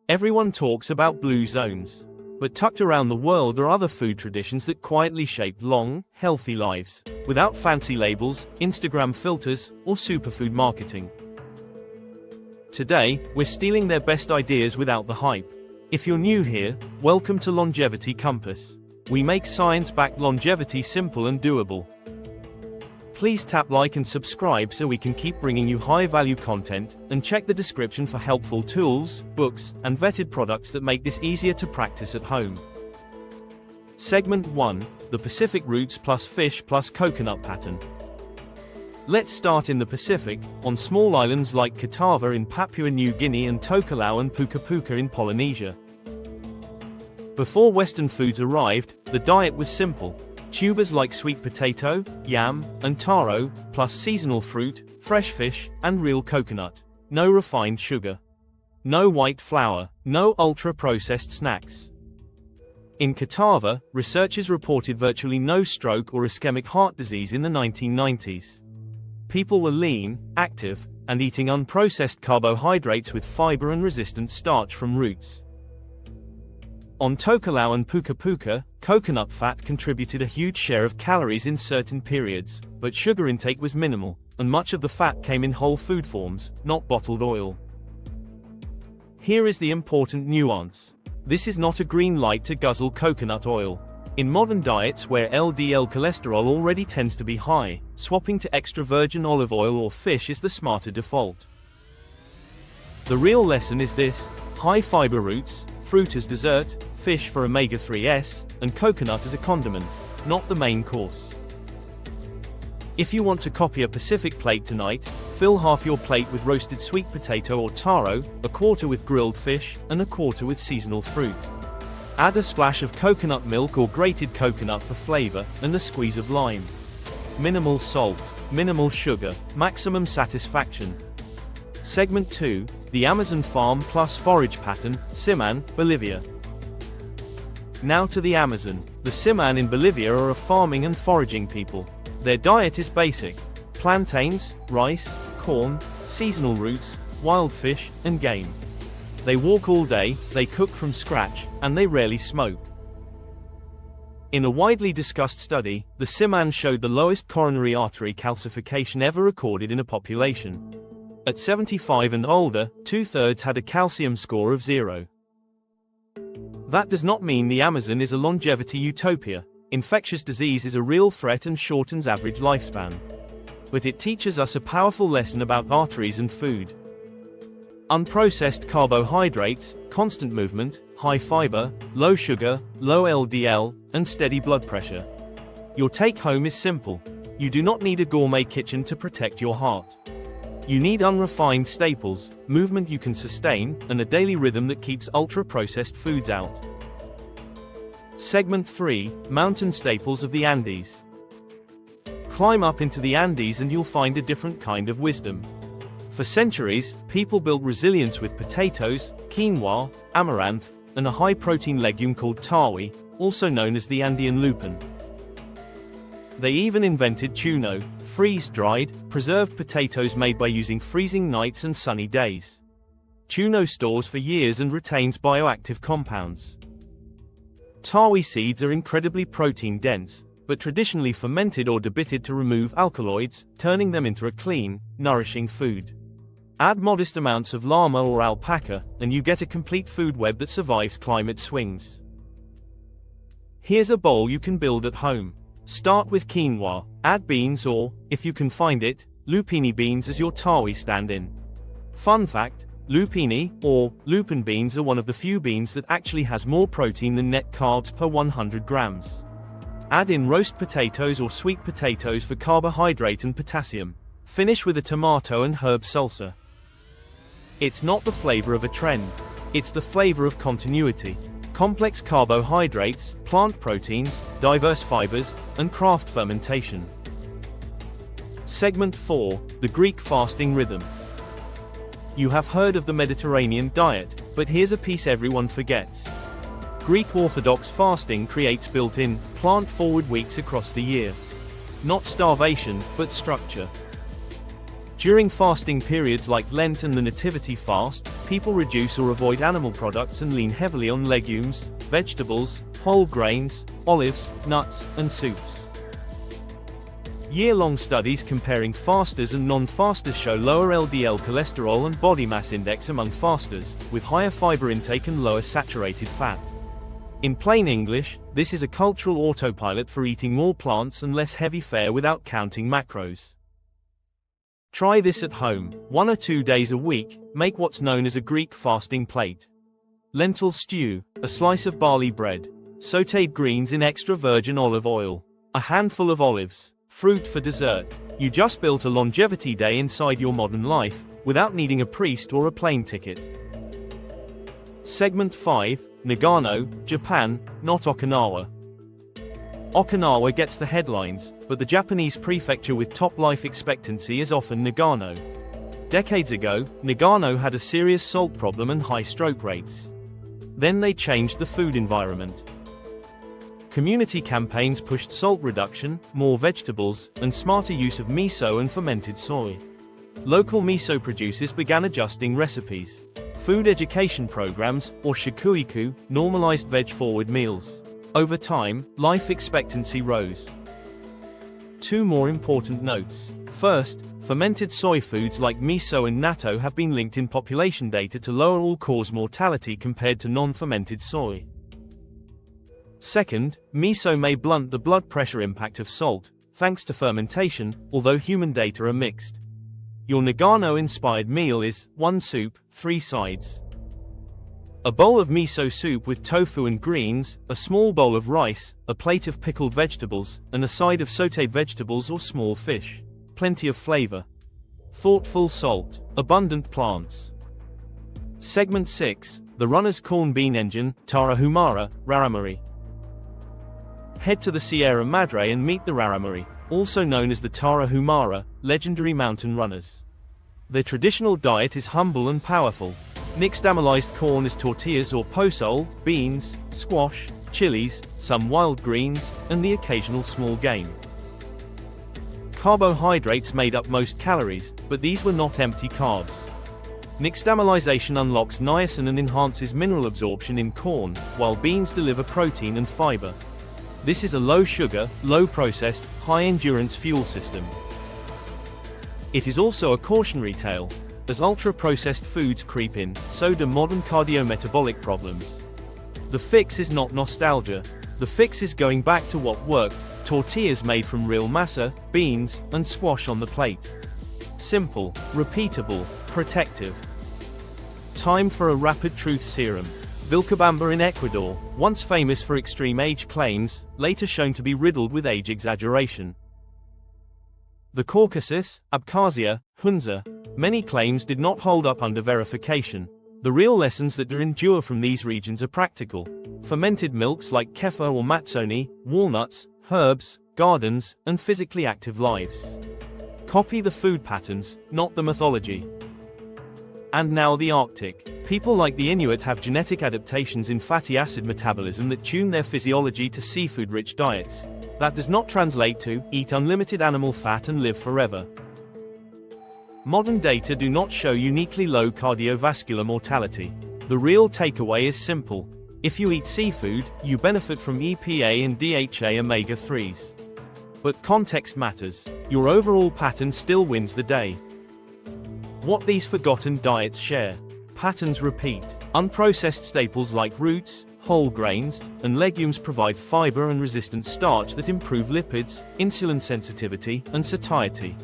Everyone talks about blue zones. But tucked around the world are other food traditions that quietly shaped long, healthy lives, without fancy labels, Instagram filters, or superfood marketing. Today, we're stealing their best ideas without the hype. If you're new here, welcome to Longevity Compass. We make science-backed longevity simple and doable. Please tap like and subscribe so we can keep bringing you high-value content, and check the description for helpful tools, books, and vetted products that make this easier to practice at home. Segment 1: The Pacific Roots plus Fish plus Coconut Pattern. Let's start in the Pacific, on small islands like Kitava in Papua New Guinea and Tokelau and Puka Puka in Polynesia. Before Western foods arrived, the diet was simple. Tubers like sweet potato, yam, and taro, plus seasonal fruit, fresh fish, and real coconut. No refined sugar. No white flour, no ultra-processed snacks. In Kitava, researchers reported virtually no stroke or ischemic heart disease in the 1990s. People were lean, active, and eating unprocessed carbohydrates with fiber and resistant starch from roots. On Tokelau and Puka Puka, coconut fat contributed a huge share of calories in certain periods, but sugar intake was minimal, and much of the fat came in whole food forms, not bottled oil. Here is the important nuance. This is not a green light to guzzle coconut oil. In modern diets where LDL cholesterol already tends to be high, swapping to extra virgin olive oil or fish is the smarter default. The real lesson is this: high fiber roots, fruit as dessert, fish for omega-3s, and coconut as a condiment, not the main course. If you want to copy a Pacific plate tonight, fill half your plate with roasted sweet potato or taro, a quarter with grilled fish, and a quarter with seasonal fruit. Add a splash of coconut milk or grated coconut for flavor, and a squeeze of lime. Minimal salt, minimal sugar, maximum satisfaction. Segment 2: The Amazon Farm plus Forage Pattern, Siman, Bolivia. Now to the Amazon. The Siman in Bolivia are a farming and foraging people. Their diet is basic: plantains, rice, corn, seasonal roots, wild fish, and game. They walk all day, they cook from scratch, and they rarely smoke. In a widely discussed study, the Siman showed the lowest coronary artery calcification ever recorded in a population. At 75 and older, 2/3 had a calcium score of 0. That does not mean the Amazon is a longevity utopia. Infectious disease is a real threat and shortens average lifespan. But it teaches us a powerful lesson about arteries and food. Unprocessed carbohydrates, constant movement, high fiber, low sugar, low LDL, and steady blood pressure. Your take-home is simple. You do not need a gourmet kitchen to protect your heart. You need unrefined staples, movement you can sustain, and a daily rhythm that keeps ultra-processed foods out. Segment 3: Mountain Staples of the Andes. Climb up into the Andes and you'll find a different kind of wisdom. For centuries, people built resilience with potatoes, quinoa, amaranth, and a high-protein legume called tawi, also known as the Andean lupin. They even invented chuño, freeze-dried, preserved potatoes made by using freezing nights and sunny days. Chuño stores for years and retains bioactive compounds. Tawi seeds are incredibly protein-dense, but traditionally fermented or debited to remove alkaloids, turning them into a clean, nourishing food. Add modest amounts of llama or alpaca, and you get a complete food web that survives climate swings. Here's a bowl you can build at home. Start with quinoa, add beans or, if you can find it, lupini beans as your tawi stand-in. Fun fact: lupini, or lupin beans, are one of the few beans that actually has more protein than net carbs per 100 grams. Add in roast potatoes or sweet potatoes for carbohydrate and potassium. Finish with a tomato and herb salsa. It's not the flavor of a trend. It's the flavor of continuity. Complex carbohydrates, plant proteins, diverse fibers, and craft fermentation. Segment 4: The Greek Fasting Rhythm. You have heard of the Mediterranean diet, but here's a piece everyone forgets. Greek Orthodox fasting creates built-in, plant-forward weeks across the year. Not starvation, but structure. During fasting periods like Lent and the Nativity fast, people reduce or avoid animal products and lean heavily on legumes, vegetables, whole grains, olives, nuts, and soups. Year-long studies comparing fasters and non-fasters show lower LDL cholesterol and body mass index among fasters, with higher fiber intake and lower saturated fat. In plain English, this is a cultural autopilot for eating more plants and less heavy fare without counting macros. Try this at home. 1 or 2 days a week, make what's known as a Greek fasting plate. Lentil stew, a slice of barley bread, sautéed greens in extra virgin olive oil, a handful of olives, fruit for dessert. You just built a longevity day inside your modern life, without needing a priest or a plane ticket. Segment 5, Nagano, Japan, not Okinawa. Okinawa gets the headlines, but the Japanese prefecture with top life expectancy is often Nagano. Decades ago, Nagano had a serious salt problem and high stroke rates. Then they changed the food environment. Community campaigns pushed salt reduction, more vegetables, and smarter use of miso and fermented soy. Local miso producers began adjusting recipes. Food education programs, or shikuiku, normalized veg-forward meals. Over time, life expectancy rose. 2 more important notes. First, fermented soy foods like miso and natto have been linked in population data to lower all-cause mortality compared to non-fermented soy. Second, miso may blunt the blood pressure impact of salt, thanks to fermentation, although human data are mixed. Your Nagano-inspired meal is 1 soup, 3 sides. A bowl of miso soup with tofu and greens, a small bowl of rice, a plate of pickled vegetables, and a side of sautéed vegetables or small fish. Plenty of flavor. Thoughtful salt. Abundant plants. Segment 6, the runner's corn bean engine, Tarahumara, Rarámuri. Head to the Sierra Madre and meet the Rarámuri, also known as the Tarahumara, legendary mountain runners. Their traditional diet is humble and powerful. Nixtamalized corn as tortillas or pozole, beans, squash, chilies, some wild greens, and the occasional small game. Carbohydrates made up most calories, but these were not empty carbs. Nixtamalization unlocks niacin and enhances mineral absorption in corn, while beans deliver protein and fiber. This is a low-sugar, low-processed, high-endurance fuel system. It is also a cautionary tale. As ultra-processed foods creep in, so do modern cardiometabolic problems. The fix is not nostalgia. The fix is going back to what worked: tortillas made from real masa, beans, and squash on the plate. Simple, repeatable, protective. Time for a rapid truth serum. Vilcabamba in Ecuador, once famous for extreme age claims, later shown to be riddled with age exaggeration. The Caucasus, Abkhazia, Hunza. Many claims did not hold up under verification. The real lessons that do endure from these regions are practical. Fermented milks like kefir or matsoni, walnuts, herbs, gardens, and physically active lives. Copy the food patterns, not the mythology. And now the Arctic. People like the Inuit have genetic adaptations in fatty acid metabolism that tune their physiology to seafood-rich diets. That does not translate to eat unlimited animal fat and live forever. Modern data do not show uniquely low cardiovascular mortality. The real takeaway is simple. If you eat seafood, you benefit from EPA and DHA omega-3s. But context matters. Your overall pattern still wins the day. What these forgotten diets share. Patterns repeat. Unprocessed staples like roots, whole grains, and legumes provide fiber and resistant starch that improve lipids, insulin sensitivity, and satiety.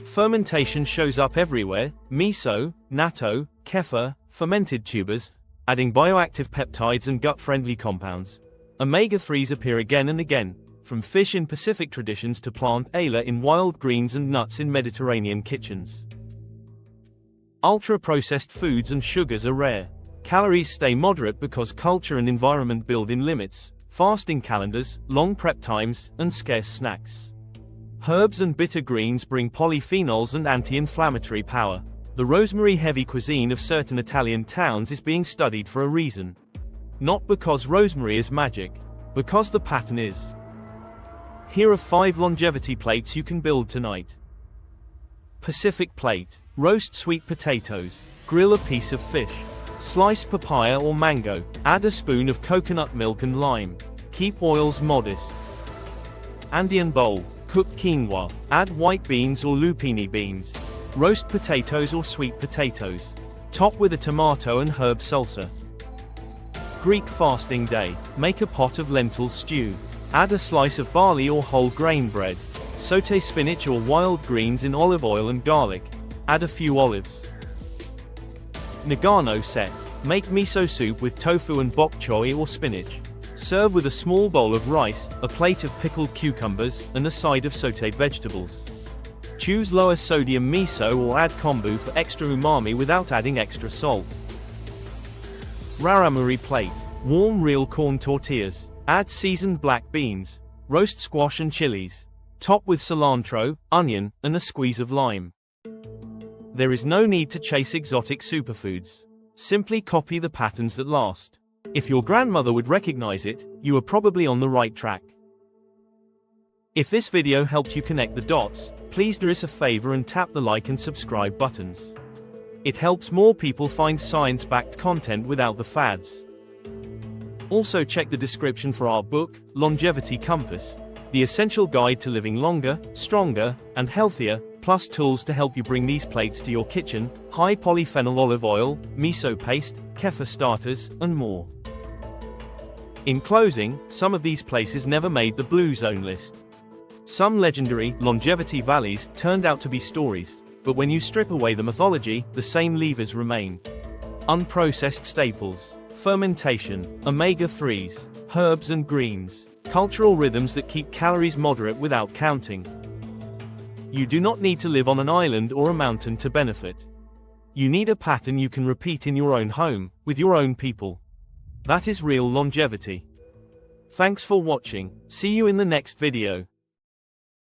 Fermentation shows up everywhere: miso, natto, kefir, fermented tubers, adding bioactive peptides and gut-friendly compounds. Omega-3s appear again and again, from fish in Pacific traditions to plant ala in wild greens and nuts in Mediterranean kitchens. Ultra-processed foods and sugars are rare. Calories stay moderate because culture and environment build in limits: fasting calendars, long prep times, and scarce snacks. Herbs and bitter greens bring polyphenols and anti-inflammatory power. The rosemary-heavy cuisine of certain Italian towns is being studied for a reason. Not because rosemary is magic, because the pattern is. Here are 5 longevity plates you can build tonight. Pacific plate. Roast sweet potatoes. Grill a piece of fish. Slice papaya or mango. Add a spoon of coconut milk and lime. Keep oils modest. Andean bowl. Cook quinoa. Add white beans or lupini beans. Roast potatoes or sweet potatoes. Top with a tomato and herb salsa. Greek fasting day. Make a pot of lentil stew. Add a slice of barley or whole grain bread. Sauté spinach or wild greens in olive oil and garlic. Add a few olives. Nagano set. Make miso soup with tofu and bok choy or spinach. Serve with a small bowl of rice, a plate of pickled cucumbers, and a side of sautéed vegetables. Choose lower sodium miso or add kombu for extra umami without adding extra salt. Rarámuri plate. Warm real corn tortillas. Add seasoned black beans. Roast squash and chilies. Top with cilantro, onion, and a squeeze of lime. There is no need to chase exotic superfoods. Simply copy the patterns that last. If your grandmother would recognize it, you are probably on the right track. If this video helped you connect the dots, please do us a favor and tap the like and subscribe buttons. It helps more people find science-backed content without the fads. Also check the description for our book, Longevity Compass, the essential guide to living longer, stronger, and healthier, plus tools to help you bring these plates to your kitchen, high polyphenol olive oil, miso paste, kefir starters, and more. In closing, some of these places never made the Blue Zone list. Some legendary longevity valleys turned out to be stories, but when you strip away the mythology, the same levers remain. Unprocessed staples, fermentation, omega-3s, herbs and greens, cultural rhythms that keep calories moderate without counting. You do not need to live on an island or a mountain to benefit. You need a pattern you can repeat in your own home, with your own people. That is real longevity. Thanks for watching. See you in the next video.